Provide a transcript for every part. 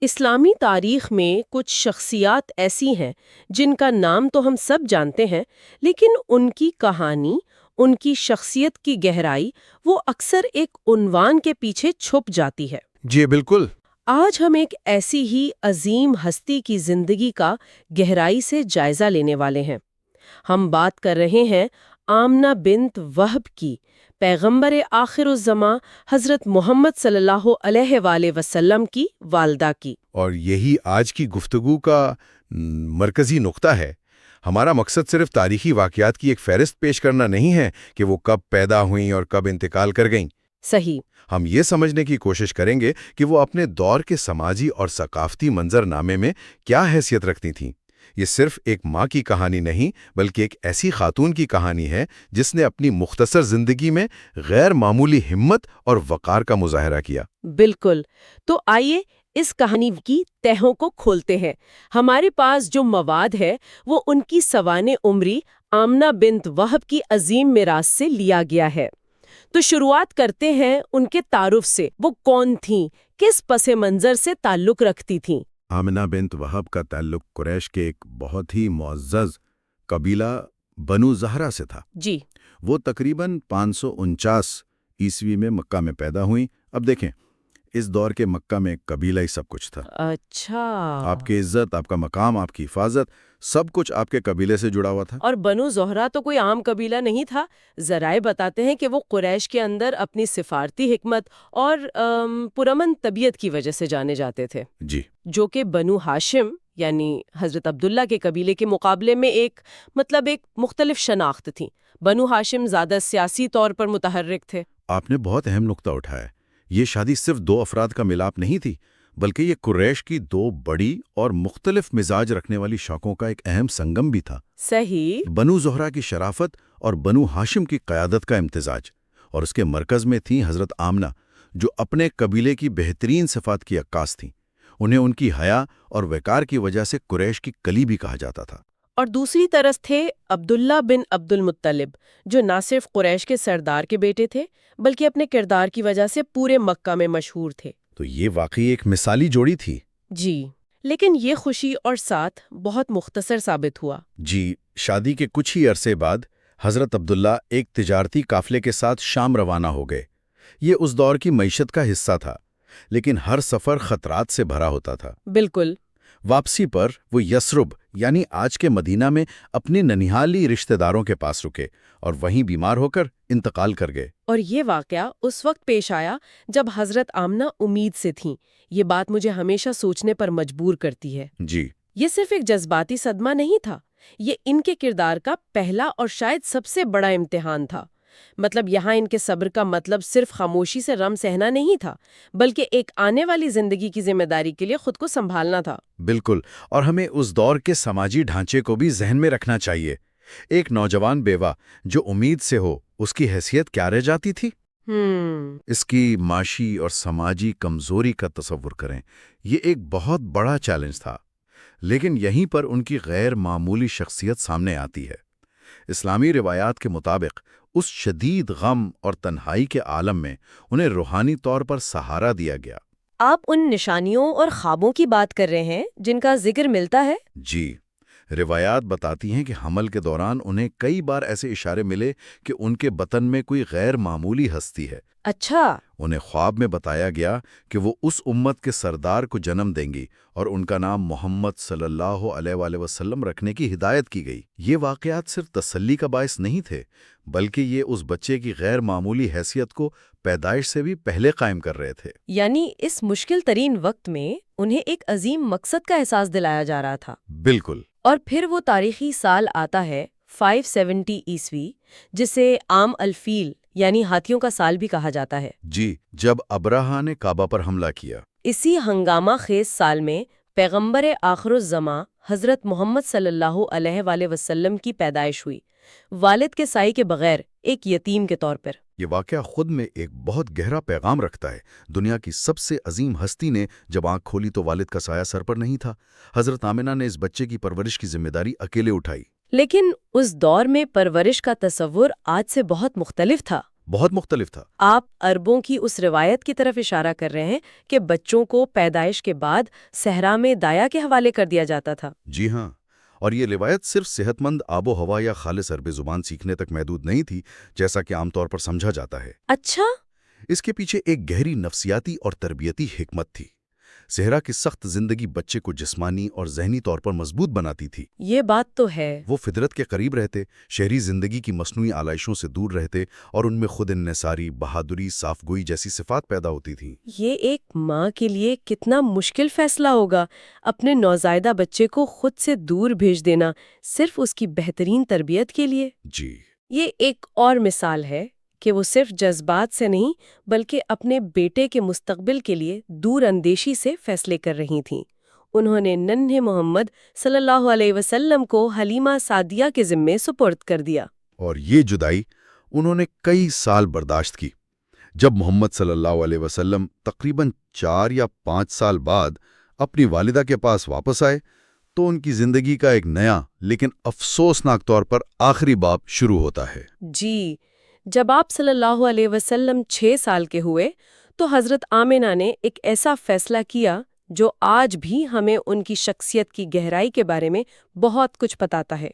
اسلامی تاریخ میں کچھ شخصیات ایسی ہیں جن کا نام تو ہم سب جانتے ہیں، لیکن ان کی کہانی، ان کی شخصیت کی گہرائی وہ اکثر ایک عنوان کے پیچھے چھپ جاتی ہے۔ جی بالکل۔ آج ہم ایک ایسی ہی عظیم ہستی کی زندگی کا گہرائی سے جائزہ لینے والے ہیں۔ ہم بات کر رہے ہیں آمنہ بنت وہب کی، پیغمبر آخر الزماں حضرت محمد صلی اللہ علیہ وآلہ وسلم کی والدہ کی۔ اور یہی آج کی گفتگو کا مرکزی نقطہ ہے۔ ہمارا مقصد صرف تاریخی واقعات کی ایک فہرست پیش کرنا نہیں ہے کہ وہ کب پیدا ہوئیں اور کب انتقال کر گئیں۔ صحیح۔ ہم یہ سمجھنے کی کوشش کریں گے کہ وہ اپنے دور کے سماجی اور ثقافتی منظر نامے میں کیا حیثیت رکھتی تھیں۔ یہ صرف ایک ماں کی کہانی نہیں بلکہ ایک ایسی خاتون کی کہانی ہے جس نے اپنی مختصر زندگی میں غیر معمولی ہمت اور وقار کا مظاہرہ کیا۔ بالکل۔ تو آئیے اس کہانی کی تہوں کو کھولتے ہیں۔ ہمارے پاس جو مواد ہے وہ ان کی سوانح عمری آمنہ بنت وہب کی عظیم میراث سے لیا گیا ہے۔ تو شروعات کرتے ہیں ان کے تعارف سے۔ وہ کون تھیں؟ کس پس منظر سے تعلق رکھتی تھیں؟ آمنہ بنت وہب کا تعلق قریش کے ایک بہت ہی معزز قبیلہ بنو زہرہ سے تھا۔ جی۔ وہ تقریباً 549 عیسوی میں مکہ میں پیدا ہوئیں۔ اب دیکھیں، اس دور کے مکہ میں قبیلہ ہی سب کچھ تھا۔ اچھا۔ آپ کی عزت، آپ کا مقام، آپ کی حفاظت، سب کچھ آپ کے قبیلے سے جڑا ہوا تھا۔ اور بنو زہرہ تو کوئی عام قبیلہ نہیں تھا۔ ذرائع بتاتے ہیں کہ وہ قریش کے اندر اپنی سفارتی حکمت اور پرامن طبیعت کی وجہ سے جانے جاتے تھے، جی، جو کہ بنو ہاشم یعنی حضرت عبداللہ کے قبیلے کے مقابلے میں ایک مختلف شناخت تھی۔ بنو ہاشم زیادہ سیاسی طور پر متحرک تھے۔ آپ نے بہت اہم نقطہ اٹھایا۔ یہ شادی صرف دو افراد کا ملاپ نہیں تھی، بلکہ یہ قریش کی دو بڑی اور مختلف مزاج رکھنے والی شاخوں کا ایک اہم سنگم بھی تھا۔ صحیح۔ بنو زہرہ کی شرافت اور بنو ہاشم کی قیادت کا امتزاج، اور اس کے مرکز میں تھیں حضرت آمنہ، جو اپنے قبیلے کی بہترین صفات کی عکاس تھیں۔ انہیں ان کی حیا اور وقار کی وجہ سے قریش کی کلی بھی کہا جاتا تھا۔ اور دوسری طرف تھے عبداللہ بن عبد المطلب، جو نہ صرف قریش کے سردار کے بیٹے تھے بلکہ اپنے کردار کی وجہ سے پورے مکہ میں مشہور تھے۔ تو یہ واقعی ایک مثالی جوڑی تھی۔ جی، لیکن یہ خوشی اور ساتھ بہت مختصر ثابت ہوا۔ جی، شادی کے کچھ ہی عرصے بعد حضرت عبداللہ ایک تجارتی قافلے کے ساتھ شام روانہ ہو گئے۔ یہ اس دور کی معیشت کا حصہ تھا، لیکن ہر سفر خطرات سے بھرا ہوتا تھا۔ بالکل۔ واپسی پر وہ یثرب یعنی آج کے مدینہ میں اپنے ننیھالی رشتہ داروں کے پاس رکے اور وہیں بیمار ہو کر انتقال کر گئے۔ اور یہ واقعہ اس وقت پیش آیا جب حضرت آمنہ امید سے تھیں۔ یہ بات مجھے ہمیشہ سوچنے پر مجبور کرتی ہے۔ جی، یہ صرف ایک جذباتی صدمہ نہیں تھا، یہ ان کے کردار کا پہلا اور شاید سب سے بڑا امتحان تھا۔ یہاں ان کے صبر کا مطلب صرف خاموشی سے غم سہنا نہیں تھا، بلکہ ایک آنے والی زندگی کی ذمہ داری کے لیے خود کو سنبھالنا تھا۔ بالکل، اور ہمیں اس دور کے سماجی ڈھانچے کو بھی ذہن میں رکھنا چاہیے۔ ایک نوجوان بیوہ جو امید سے ہو، اس کی حیثیت کیا رہ جاتی تھی؟ اس کی معاشی اور سماجی کمزوری کا تصور کریں۔ یہ ایک بہت بڑا چیلنج تھا، لیکن یہیں پر ان کی غیر معمولی شخصیت سامنے آتی ہے۔ اسلامی روایات کے مطابق اس شدید غم اور تنہائی کے عالم میں انہیں روحانی طور پر سہارا دیا گیا۔ آپ ان نشانیوں اور خوابوں کی بات کر رہے ہیں جن کا ذکر ملتا ہے؟ جی، روایات بتاتی ہیں کہ حمل کے دوران انہیں کئی بار ایسے اشارے ملے کہ ان کے بطن میں کوئی غیر معمولی ہستی ہے۔ اچھا۔ انہیں خواب میں بتایا گیا کہ وہ اس امت کے سردار کو جنم دیں گی اور ان کا نام محمد صلی اللہ علیہ وآلہ وسلم رکھنے کی ہدایت کی گئی۔ یہ واقعات صرف تسلی کا باعث نہیں تھے، بلکہ یہ اس بچے کی غیر معمولی حیثیت کو پیدائش سے بھی پہلے قائم کر رہے تھے۔ یعنی اس مشکل ترین وقت میں انہیں ایک عظیم مقصد کا احساس دلایا جا رہا تھا۔ بالکل۔ اور پھر وہ تاریخی سال آتا ہے 570 عیسوی، جسے عام الفیل یعنی ہاتھیوں کا سال بھی کہا جاتا ہے۔ جی، جب ابرہہ نے کعبہ پر حملہ کیا۔ اسی ہنگامہ خیز سال میں پیغمبر آخر الزماں حضرت محمد صلی اللہ علیہ وآلہ وسلم کی پیدائش ہوئی، والد کے سائے کے بغیر، ایک یتیم کے طور پر۔ یہ واقعہ خود میں ایک بہت گہرا پیغام رکھتا ہے۔ دنیا کی سب سے عظیم ہستی نے جب آنکھ کھولی تو والد کا سایہ سر پر نہیں تھا۔ حضرت آمنہ نے اس بچے کی پرورش کی ذمہ داری اکیلے اٹھائی۔ لیکن اس دور میں پرورش کا تصور آج سے بہت مختلف تھا۔ بہت مختلف تھا۔ آپ عربوں کی اس روایت کی طرف اشارہ کر رہے ہیں کہ بچوں کو پیدائش کے بعد صحرا میں دایا کے حوالے کر دیا جاتا تھا۔ جی ہاں، اور یہ روایت صرف صحت مند آب و ہوا یا خالص عربی زبان سیکھنے تک محدود نہیں تھی، جیسا کہ عام طور پر سمجھا جاتا ہے۔ اچھا، اس کے پیچھے ایک گہری نفسیاتی اور تربیتی حکمت تھی۔ صحرا کی سخت زندگی بچے کو جسمانی اور ذہنی طور پر مضبوط بناتی تھی۔ یہ بات تو ہے۔ وہ فطرت کے قریب رہتے، شہری زندگی کی مصنوعی آلائشوں سے دور رہتے اور ان میں خود انحصاری، بہادری، صاف گوئی جیسی صفات پیدا ہوتی تھیں۔ یہ ایک ماں کے لیے کتنا مشکل فیصلہ ہوگا، اپنے نوزائیدہ بچے کو خود سے دور بھیج دینا صرف اس کی بہترین تربیت کے لیے۔ جی، یہ ایک اور مثال ہے کہ وہ صرف جذبات سے نہیں بلکہ اپنے بیٹے کے مستقبل کے لیے دور اندیشی سے فیصلے کر رہی تھیں۔ انہوں نے ننھے محمد صلی اللہ علیہ وسلم کو حلیمہ سعدیہ کے ذمے سپرد کر دیا۔ اور یہ جدائی انہوں نے کئی سال برداشت کی۔ جب محمد صلی اللہ علیہ وسلم تقریباً 4 یا 5 سال بعد اپنی والدہ کے پاس واپس آئے تو ان کی زندگی کا ایک نیا لیکن افسوسناک طور پر آخری باب شروع ہوتا ہے۔ جی، جب آپ صلی اللہ علیہ وسلم 6 سال کے ہوئے تو حضرت آمنہ نے ایک ایسا فیصلہ کیا جو آج بھی ہمیں ان کی شخصیت کی گہرائی کے بارے میں بہت کچھ بتاتا ہے۔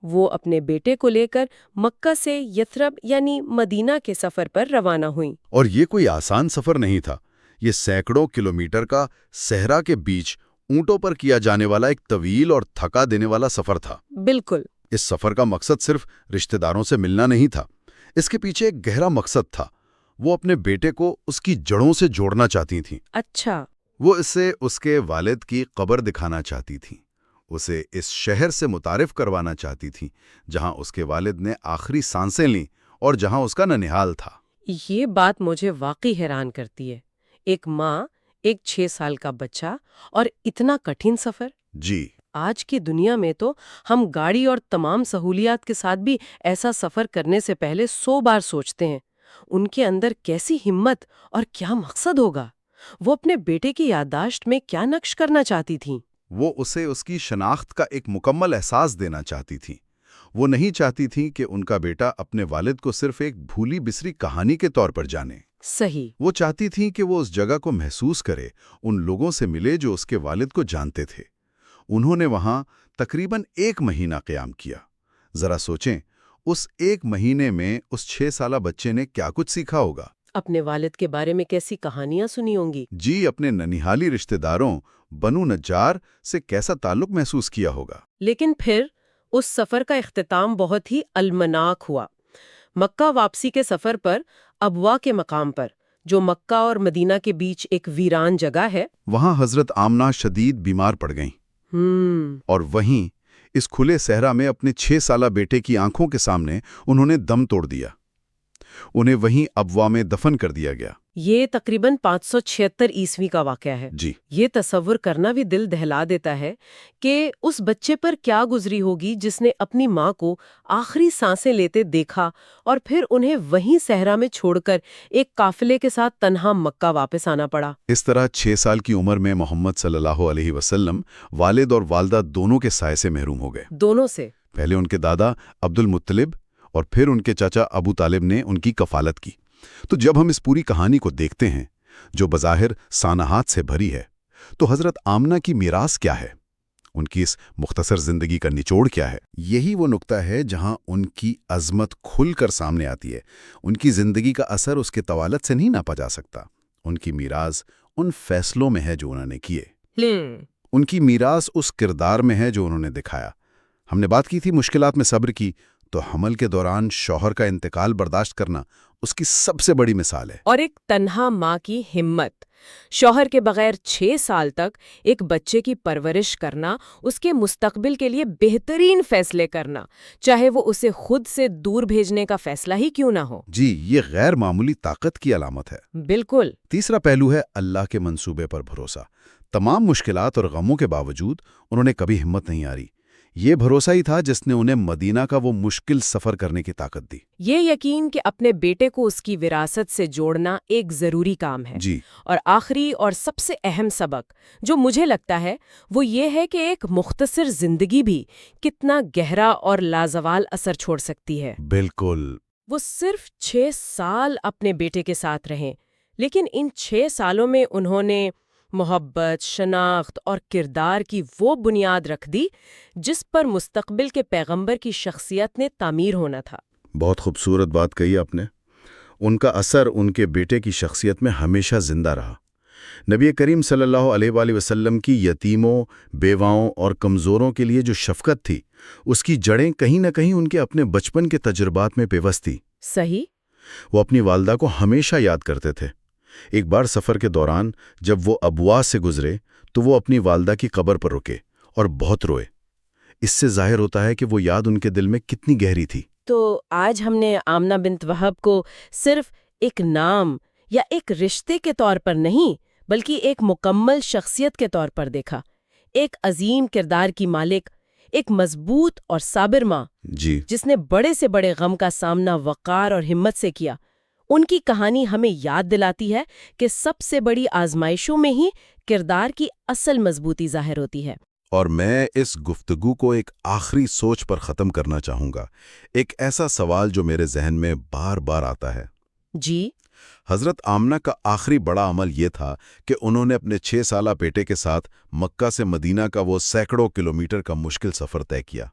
وہ اپنے بیٹے کو لے کر مکہ سے یثرب یعنی مدینہ کے سفر پر روانہ ہوئیں۔ اور یہ کوئی آسان سفر نہیں تھا۔ یہ سینکڑوں کلومیٹر کا صحرا کے بیچ اونٹوں پر کیا جانے والا ایک طویل اور تھکا دینے والا سفر تھا۔ بالکل۔ اس سفر کا مقصد صرف رشتہ داروں سے ملنا نہیں تھا، اس کے پیچھے ایک گہرا مقصد تھا۔ وہ اپنے بیٹے کو اس کی جڑوں سے جوڑنا چاہتی تھیں۔ اچھا۔ وہ اسے اس کے والد کی قبر دکھانا چاہتی تھیں، اسے اس شہر سے متعارف کروانا چاہتی تھیں جہاں اس کے والد نے آخری سانسیں لیں اور جہاں اس کا ننھیال تھا۔ یہ بات مجھے واقعی حیران کرتی ہے، ایک ماں، ایک 6 سال کا بچہ اور اتنا کٹھن سفر۔ جی، آج کی دنیا میں تو ہم گاڑی اور تمام سہولیات کے ساتھ بھی ایسا سفر کرنے سے پہلے 100 بار سوچتے ہیں۔ ان کے اندر کیسی ہمت اور کیا مقصد ہوگا؟ وہ اپنے بیٹے کی یادداشت میں کیا نقش کرنا چاہتی تھیں؟ وہ اسے اس کی شناخت کا ایک مکمل احساس دینا چاہتی تھیں۔ وہ نہیں چاہتی تھیں کہ ان کا بیٹا اپنے والد کو صرف ایک بھولی بسری کہانی کے طور پر جانے۔ صحیح۔ وہ چاہتی تھیں کہ وہ اس جگہ کو محسوس کرے، ان لوگوں سے ملے جو اس کے والد کو جانتے تھے۔ انہوں نے وہاں تقریباً 1 مہینہ قیام کیا۔ ذرا سوچیں، اس 1 مہینے میں اس 6 سالہ بچے نے کیا کچھ سیکھا ہوگا؟ اپنے والد کے بارے میں کیسی کہانیاں سنی ہوں گی؟ جی، اپنے ننھیالی رشتہ داروں بنو نجار سے کیسا تعلق محسوس کیا ہوگا؟ لیکن پھر اس سفر کا اختتام بہت ہی المناک ہوا۔ مکہ واپسی کے سفر پر ابوا کے مقام پر، جو مکہ اور مدینہ کے بیچ ایک ویران جگہ ہے، وہاں حضرت آمنہ شدید بیمار پڑ گئیں، اور وہیں اس کھلے صحرا میں اپنے 6 سالہ بیٹے کی آنکھوں کے سامنے انہوں نے دم توڑ دیا۔ انہیں وہیں ابوا میں دفن کر دیا گیا۔ یہ تقریباً 576 عیسوی کا واقعہ ہے۔ جی، یہ تصور کرنا بھی دل دہلا دیتا ہے کہ اس بچے پر کیا گزری ہوگی جس نے اپنی ماں کو آخری سانسیں لیتے دیکھا اور پھر انہیں وہیں صحرا میں چھوڑ کر ایک قافلے کے ساتھ تنہا مکہ واپس آنا پڑا۔ اس طرح 6 سال کی عمر میں محمد صلی اللہ علیہ وسلم والد اور والدہ دونوں کے سائے سے محروم ہو گئے۔ دونوں سے۔ پہلے ان کے دادا عبد المطلب اور پھر ان کے چاچا ابو طالب نے ان کی کفالت کی۔ تو جب ہم اس پوری کہانی کو دیکھتے ہیں جو بظاہر سانحات سے بھری ہے، تو حضرت آمنہ کی میراث کیا ہے؟ ان کی اس مختصر زندگی کا نچوڑ کیا ہے؟ یہی وہ نقطہ ہے جہاں ان کی عظمت کھل کر سامنے آتی ہے۔ ان کی زندگی کا اثر اس کے طوالت سے نہیں ناپا جا سکتا۔ ان کی میراث ان فیصلوں میں ہے جو انہوں نے کیے۔ ان کی میراث اس کردار میں ہے جو انہوں نے دکھایا۔ ہم نے بات کی تھی مشکلات میں صبر کی، تو حمل کے دوران شوہر کا انتقال برداشت کرنا اس کی سب سے بڑی مثال ہے۔ اور ایک تنہا ماں کی ہمت، شوہر کے بغیر 6 سال تک ایک بچے کی پرورش کرنا، اس کے مستقبل کے لیے بہترین فیصلے کرنا، چاہے وہ اسے خود سے دور بھیجنے کا فیصلہ ہی کیوں نہ ہو۔ جی، یہ غیر معمولی طاقت کی علامت ہے۔ بالکل۔ تیسرا پہلو ہے اللہ کے منصوبے پر بھروسہ۔ تمام مشکلات اور غموں کے باوجود انہوں نے کبھی ہمت نہیں ہاری۔ یہ بھروسہ ہی تھا جس نے انہیں مدینہ کا وہ مشکل سفر کرنے کی طاقت دی۔ یہ یقین کہ اپنے بیٹے کو اس کی وراثت سے جوڑنا ایک ضروری کام ہے۔ جی، اور آخری اور سب سے اہم سبق جو مجھے لگتا ہے وہ یہ ہے کہ ایک مختصر زندگی بھی کتنا گہرا اور لازوال اثر چھوڑ سکتی ہے۔ بالکل۔ وہ صرف 6 سال اپنے بیٹے کے ساتھ رہیں، لیکن ان 6 سالوں میں انہوں نے محبت، شناخت اور کردار کی وہ بنیاد رکھ دی جس پر مستقبل کے پیغمبر کی شخصیت نے تعمیر ہونا تھا۔ بہت خوبصورت بات کہی آپ نے۔ ان کا اثر ان کے بیٹے کی شخصیت میں ہمیشہ زندہ رہا۔ نبی کریم صلی اللہ علیہ وآلہ وسلم کی یتیموں، بیواؤں اور کمزوروں کے لیے جو شفقت تھی، اس کی جڑیں کہیں نہ کہیں ان کے اپنے بچپن کے تجربات میں پیوست تھی۔ صحیح۔ وہ اپنی والدہ کو ہمیشہ یاد کرتے تھے۔ ایک بار سفر کے دوران جب وہ ابوا سے گزرے تو وہ اپنی والدہ کی قبر پر رکے اور بہت روئے۔ اس سے ظاہر ہوتا ہے کہ وہ یاد ان کے دل میں کتنی گہری تھی۔ تو آج ہم نے آمنہ بنت وہب کو صرف ایک نام یا ایک رشتے کے طور پر نہیں بلکہ ایک مکمل شخصیت کے طور پر دیکھا، ایک عظیم کردار کی مالک، ایک مضبوط اور صابر ماں جس نے بڑے سے بڑے غم کا سامنا وقار اور ہمت سے کیا۔ ان کی کہانی ہمیں یاد دلاتی ہے کہ سب سے بڑی آزمائشوں میں ہی کردار کی اصل مضبوطی ظاہر ہوتی ہے۔ اور میں اس گفتگو کو ایک آخری سوچ پر ختم کرنا چاہوں گا، ایک ایسا سوال جو میرے ذہن میں بار بار آتا ہے۔ جی؟ حضرت آمنہ کا آخری بڑا عمل یہ تھا کہ انہوں نے اپنے 6 سالہ بیٹے کے ساتھ مکہ سے مدینہ کا وہ سینکڑوں کلومیٹر کا مشکل سفر طے کیا۔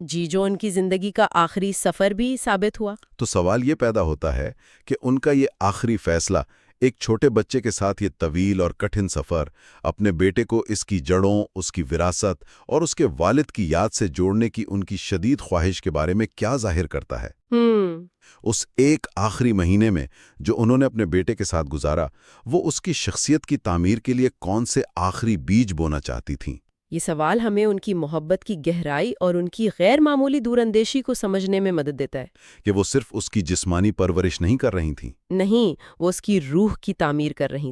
جی، جو ان کی زندگی کا آخری سفر بھی ثابت ہوا۔ تو سوال یہ پیدا ہوتا ہے کہ ان کا یہ آخری فیصلہ، ایک چھوٹے بچے کے ساتھ یہ طویل اور کٹھن سفر، اپنے بیٹے کو اس کی جڑوں، اس کی وراثت اور اس کے والد کی یاد سے جوڑنے کی ان کی شدید خواہش کے بارے میں کیا ظاہر کرتا ہے؟ اس ایک آخری مہینے میں جو انہوں نے اپنے بیٹے کے ساتھ گزارا، وہ اس کی شخصیت کی تعمیر کے لیے کون سے آخری بیج بونا چاہتی تھیں؟ یہ سوال ہمیں ان کی محبت کی گہرائی اور ان کی غیر معمولی دور اندیشی کو سمجھنے میں مدد دیتا ہے کہ وہ صرف اس کی جسمانی پرورش نہیں کر رہی تھیں، نہیں، وہ اس کی روح کی تعمیر کر رہی